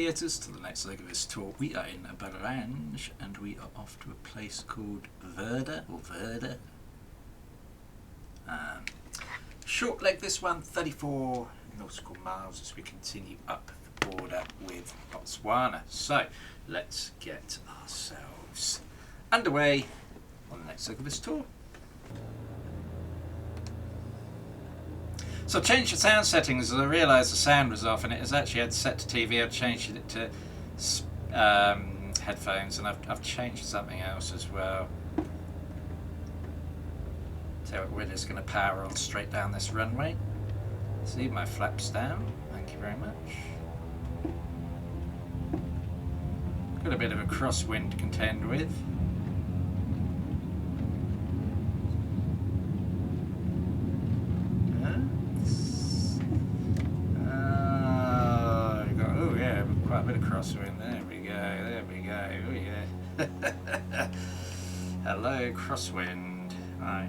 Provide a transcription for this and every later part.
theatres to the next leg of this tour. We are in Barrange and we are off to a place called Werda, or Werda. Short leg this one, 34 nautical miles as we continue up the border with Botswana. So let's get ourselves underway on the next leg of this tour. So I changed the sound settings as I realised the sound was off, and it has actually had set to TV. I've changed it to headphones, and I've changed something else as well. So we're just going to power on straight down this runway. See my flaps down. Thank you very much. Got a bit of a crosswind to contend with. Quite a bit of crosswind. There we go. There we go. Oh yeah. Hello, crosswind. Right.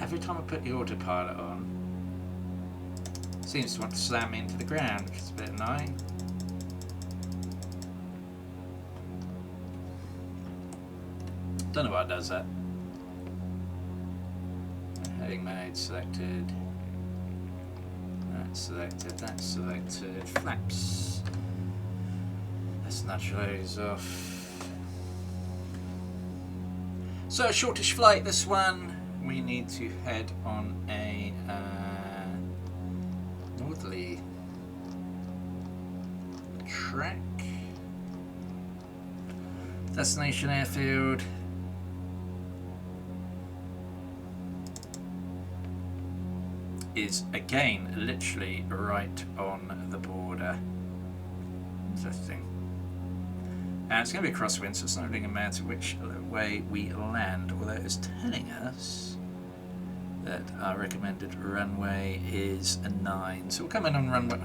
Every time I put the autopilot on, it seems to want to slam me into the ground, which is a bit annoying. Don't know why it does that. Heading mode selected. That's selected, that's selected. Flaps. Let's nudge those off. So a shortish flight this one. We need to head on a northerly track. Destination airfield. Is again literally right on the border. Interesting. And it's going to be a crosswind, so it's not really going to matter which way we land, although it's telling us that our recommended runway is a 9. So we'll come in on runway.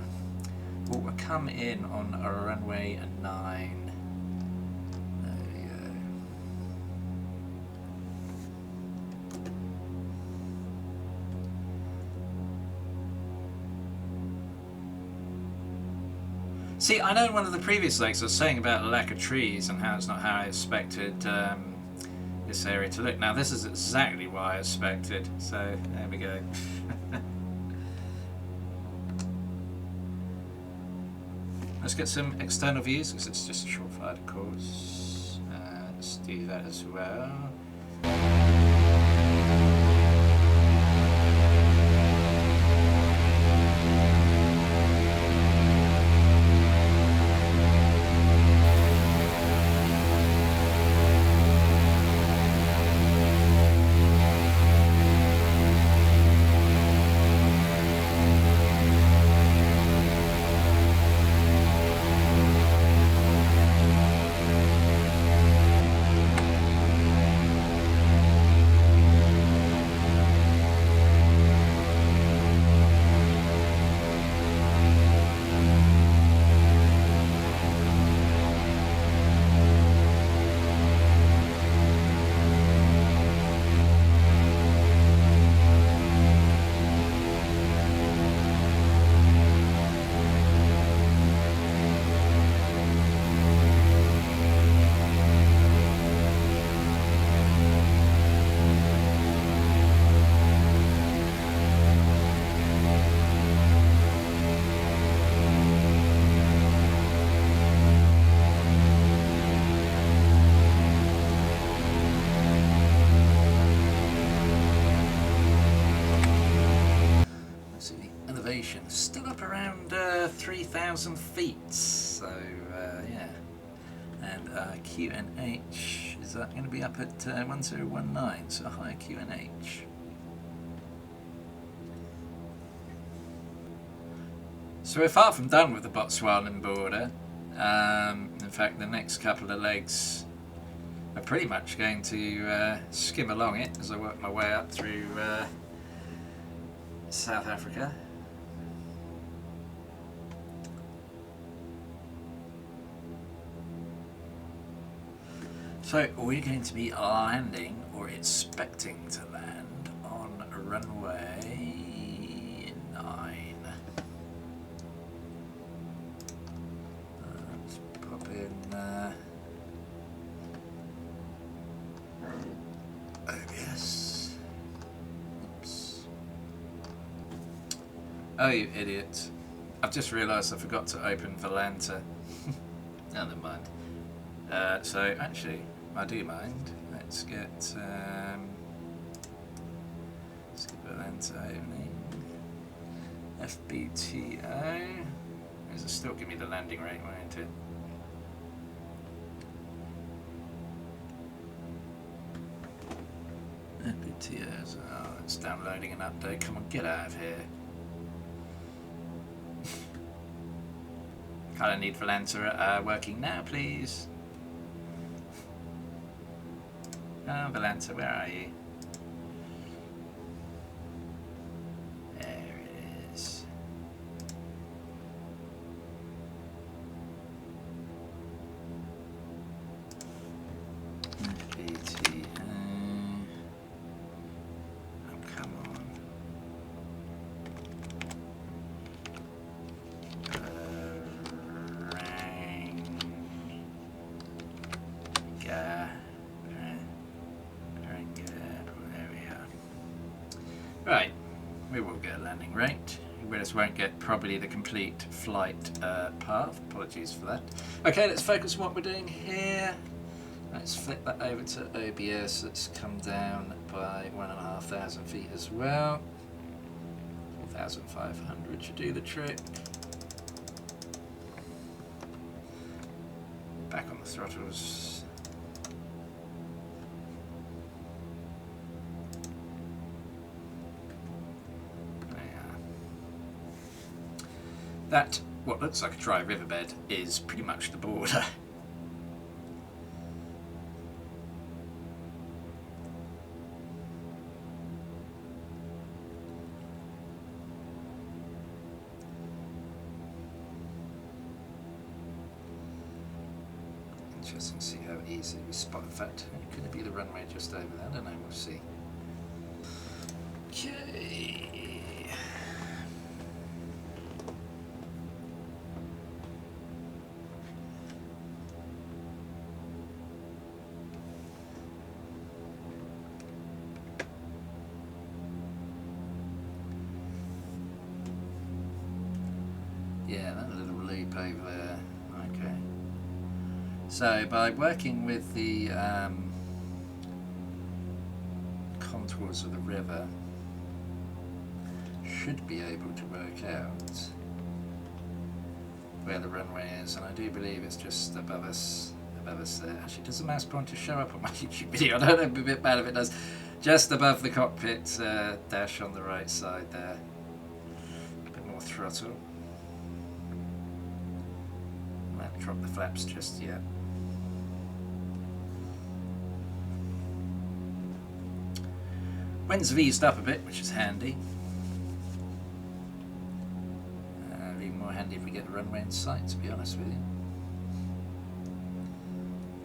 We'll come in on a runway 9. See, I know in one of the previous legs I was saying about the lack of trees and how it's not how I expected this area to look. Now this is exactly what I expected, so there we go. Let's get some external views because it's just a short flight, of course. Let's do that as well. Still up around 3,000 feet, so yeah. And QNH, is that going to be up at 1019, so higher QNH. So we're far from done with the Botswanan border. In fact, the next couple of legs are pretty much going to skim along it as I work my way up through South Africa. So we're going to be landing, or expecting to land, on runway 9. Oh, you idiot. I've just realised I forgot to open Volanta. Oh, never mind. So, actually, I do mind. Let's get Volanta opening. FBTO. Does it still give me the landing rate, won't it? FBTOs. Oh, it's downloading an update. Come on, get out of here. Kind of need Volanta working now, please. Oh, Volanta, where are you? There it is. FBTO. Oh, come on. Right, we will get a landing rate. We just won't get probably the complete flight path. Apologies for that. Okay, let's focus on what we're doing here. Let's flip that over to OBS. Let's come down by 1,500 feet as well. 4,500 should do the trick. Back on the throttles. That, what looks like a dry riverbed, is pretty much the border. Interesting to see how easy we spot. In fact, could it be the runway just over there? I don't know, we'll see. Okay. Yeah, that little loop over there. Okay. So by working with the contours of the river, should be able to work out where the runway is, and I do believe it's just above us there. Actually, does the mouse pointer show up on my YouTube video? I don't know, it'd be a bit bad if it does. Just above the cockpit dash on the right side there. A bit more throttle. Won't drop the flaps just yet. Wind's eased up a bit, which is handy. Even more handy if we get the runway in sight, to be honest with you.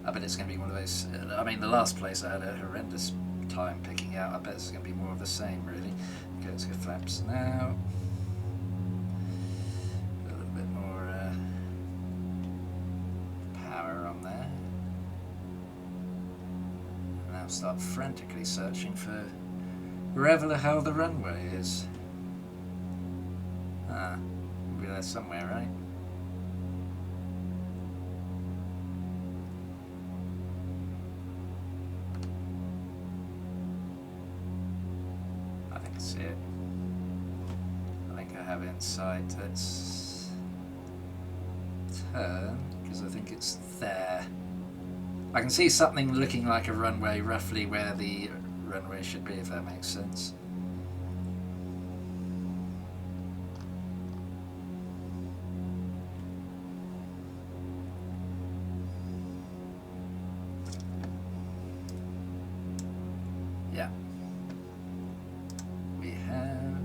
I bet it's going to be one of those. I mean, the last place I had a horrendous time picking out. I bet it's going to be more of the same, really. Okay, let's get flaps now. A little bit more power on there. And now start frantically searching for wherever the hell the runway is. Ah, it'll be there somewhere, right? I think it's it. I think I have it in sight. Let's turn, because I think it's there. I can see something looking like a runway roughly where the runway should be, if that makes sense. Yeah. We have...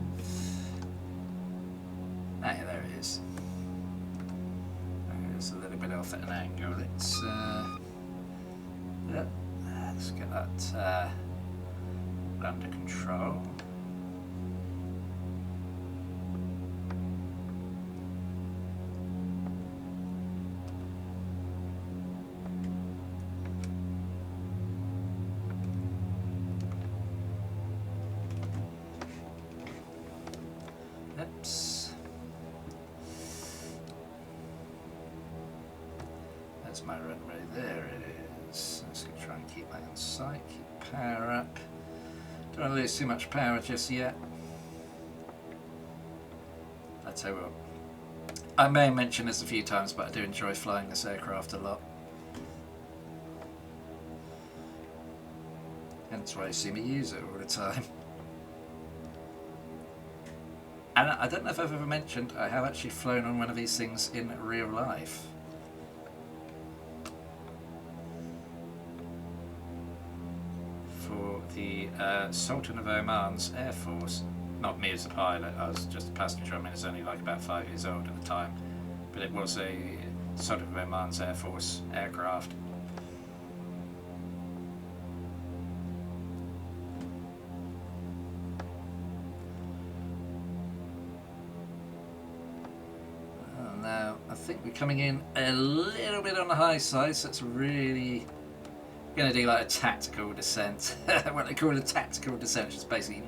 Ah, yeah, there it is. It's a little bit off at an angle. Let's get that under control. Oops. Where's my runway? There it is. Let's try and keep that in sight. Keep power up. Don't want to lose too much power just yet. I tell you what, I may mention this a few times, but I do enjoy flying this aircraft a lot. Hence why you see me use it all the time. And I don't know if I've ever mentioned, I have actually flown on one of these things in real life. For the Sultan of Oman's Air Force. Not me as a pilot, I was just a passenger. I mean, it's only like about 5 years old at the time. But it was a Sultan of Oman's Air Force aircraft. Now, I think we're coming in a little bit on the high side, so it's really going to do like a tactical descent. What they call a tactical descent, which is basically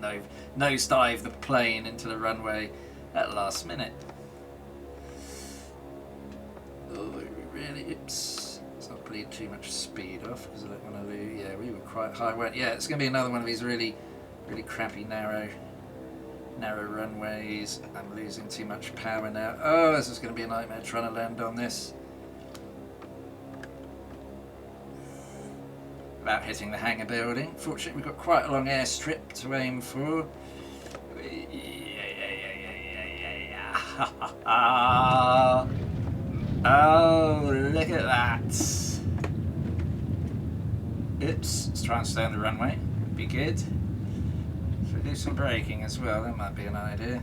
nosedive the plane into the runway at the last minute. Oh, really, oops. Let's not bleed too much speed off because I don't want to lose. Yeah, we were quite high. Yeah, it's going to be another one of these really crappy narrow runways. I'm losing too much power now. Oh, this is going to be a nightmare trying to land on this. About hitting the hangar building. Fortunately, we've got quite a long airstrip to aim for. Oh, look at that. Oops, let's try and stay on the runway. Be good. If we do some braking as well, that might be an idea.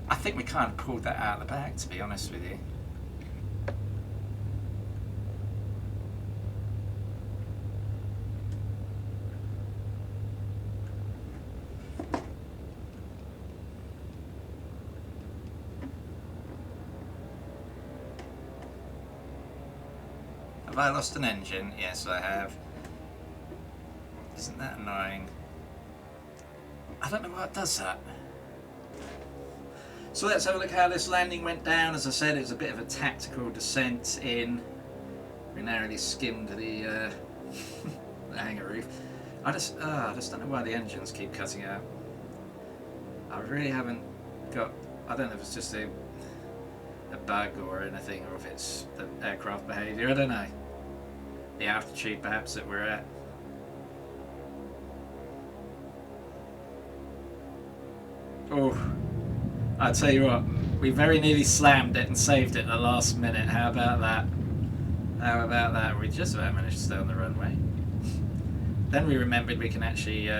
I think we kind of pulled that out of the bag, to be honest with you. Have I lost an engine? Yes, I have. Isn't that annoying? I don't know why it does that. So let's have a look how this landing went down. As I said, it was a bit of a tactical descent in. We narrowly skimmed the hangar roof. I just don't know why the engines keep cutting out. I really haven't got. I don't know if it's just a bug or anything, or if it's the aircraft behaviour. I don't know. The altitude perhaps that we're at. Oh, I tell you what, we very nearly slammed it and saved it at the last minute. How about that? How about that? We just about managed to stay on the runway. Then we remembered we can actually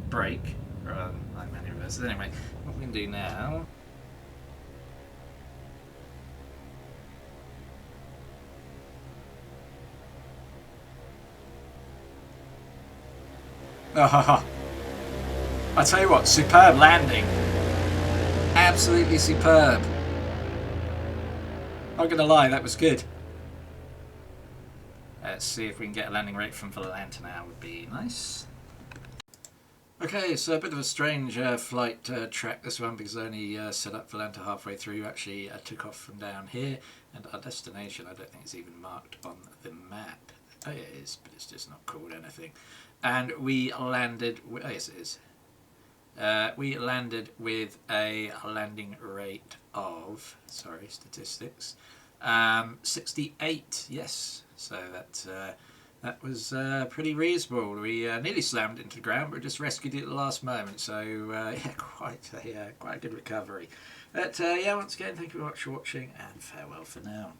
brake rather than like manual reverse. Anyway, what we can do now. Oh, I tell you what, superb landing. Absolutely superb. Not gonna lie, that was good. Let's see if we can get a landing rate from Volanta now, would be nice. Okay, so a bit of a strange flight track this one, because I only set up Volanta halfway through. Actually took off from down here, and our destination I don't think is even marked on the map. Oh yeah, it is, but it's just not called anything. And we landed, oh yes it is. We landed with a landing rate of, sorry, statistics, 68, yes. So that was pretty reasonable. We nearly slammed into the ground, but just rescued it at the last moment. So yeah, quite a good recovery. But yeah, once again, thank you very much for watching, and farewell for now.